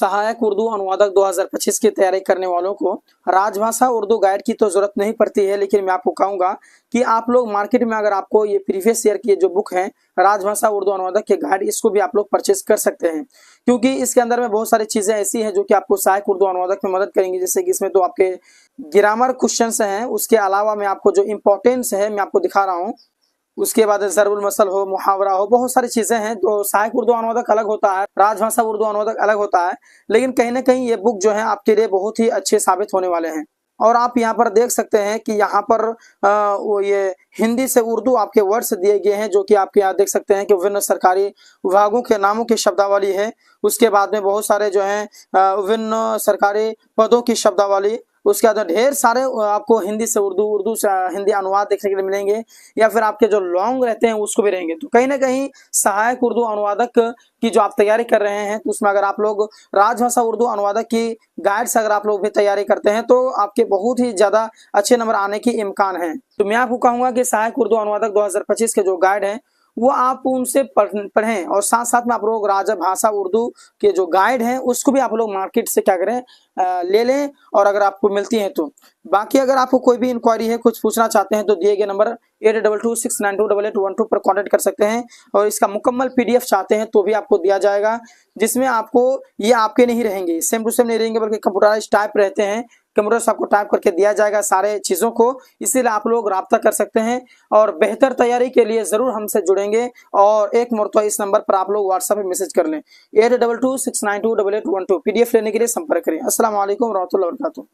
सहायक उर्दू अनुवादक 2025 की तैयारी करने वालों को राजभाषा उर्दू गाइड की तो जरूरत नहीं पड़ती है, लेकिन मैं आपको कहूंगा कि आप लोग मार्केट में अगर आपको ये प्रीवियस ईयर की जो बुक है राजभाषा उर्दू अनुवादक के गाइड, इसको भी आप लोग परचेस कर सकते हैं, क्योंकि इसके अंदर में बहुत सारी चीजें ऐसी हैं जो कि आपको सहायक उर्दू अनुवादक में मदद करेंगी। जैसे कि इसमें तो आपके ग्रामर क्वेश्चन हैं, उसके अलावा मैं आपको जो इंपॉर्टेंस है मैं आपको दिखा रहा हूँ। उसके बाद ज़रूल मसल हो, मुहावरा हो, बहुत सारी चीजें हैं। तो सहायक उर्दू अनुवादक अलग होता है, राजभाषा उर्दू अनुवादक अलग होता है, लेकिन कहीं ना कहीं ये बुक जो है आपके लिए बहुत ही अच्छे साबित होने वाले हैं। और आप यहाँ पर देख सकते हैं कि यहाँ पर वो ये हिंदी से उर्दू आपके वर्ड्स दिए गए हैं, जो कि आपके यहाँ देख सकते हैं कि विभिन्न सरकारी विभागों के नामों की शब्दावली है। उसके बाद में बहुत सारे जो हैं विभिन्न सरकारी पदों की शब्दावली, उसके बाद ढेर सारे आपको हिंदी से उर्दू, उर्दू से हिंदी अनुवाद देखने के लिए मिलेंगे, या फिर आपके जो लॉन्ग रहते हैं उसको भी रहेंगे। तो कहीं ना कहीं सहायक उर्दू अनुवादक की जो आप तैयारी कर रहे हैं, तो उसमें अगर आप लोग राजभाषा उर्दू अनुवादक की गाइड्स अगर आप लोग भी तैयारी करते हैं तो आपके बहुत ही ज्यादा अच्छे नंबर आने की इम्कान है। तो मैं आपको कहूंगा कि सहायक उर्दू अनुवादक 2025 के जो गाइड है वो आप उनसे पढ़ें, और साथ साथ में आप लोग राजभाषा उर्दू के जो गाइड हैं उसको भी आप लोग मार्केट से क्या करें, ले लें, और अगर आपको मिलती है तो। बाकी अगर आपको कोई भी इंक्वायरी है, कुछ पूछना चाहते हैं, तो दिए गए नंबर 8226928812 पर कॉन्टेक्ट कर सकते हैं। और इसका मुकम्मल PDF चाहते हैं तो भी आपको दिया जाएगा, जिसमें आपको ये आपके नहीं रहेंगे, सेम टू सेम नहीं रहेंगे, बल्कि कंप्यूटराइज टाइप रहते हैं। कंप्यूटर से आपको टाइप करके दिया जाएगा सारे चीज़ों को, इसीलिए आप लोग राब्ता कर सकते हैं। और बेहतर तैयारी के लिए ज़रूर हमसे जुड़ेंगे, और एक मरतबा इस नंबर पर आप लोग व्हाट्सएप पे मैसेज कर लें 8226928812। PDF लेने के लिए संपर्क करें। अस्सलाम वालेकुम रहमतुल्लाहि व बरकातुहू।